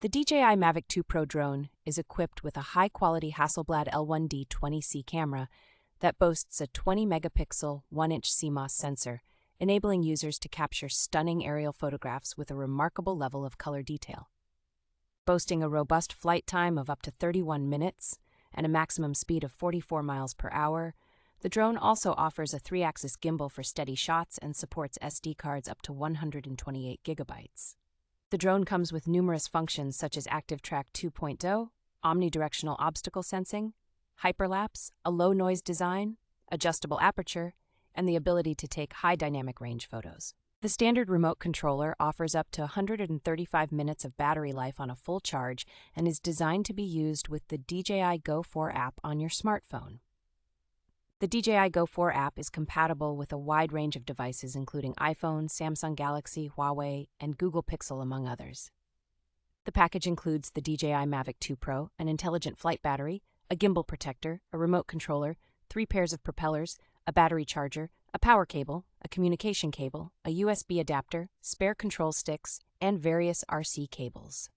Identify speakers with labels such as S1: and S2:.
S1: The DJI Mavic 2 Pro drone is equipped with a high-quality Hasselblad L1D-20c camera that boasts a 20-megapixel, 1-inch CMOS sensor, enabling users to capture stunning aerial photographs with a remarkable level of color detail. Boasting a robust flight time of up to 31 minutes and a maximum speed of 44 miles per hour, the drone also offers a 3-axis gimbal for steady shots and supports SD cards up to 128 gigabytes. The drone comes with numerous functions such as ActiveTrack 2.0, Omnidirectional Obstacle Sensing, Hyperlapse, a low-noise design, adjustable aperture, and the ability to take high dynamic range photos. The standard remote controller offers up to 135 minutes of battery life on a full charge and is designed to be used with the DJI GO 4 app on your smartphone. The DJI GO 4 app is compatible with a wide range of devices including iPhone, Samsung Galaxy, Huawei, and Google Pixel, among others. The package includes the DJI Mavic 2 Pro, an intelligent flight battery, a gimbal protector, a remote controller, 3 pairs of propellers, a battery charger, a power cable, a communication cable, a USB adapter, spare control sticks, and various RC cables.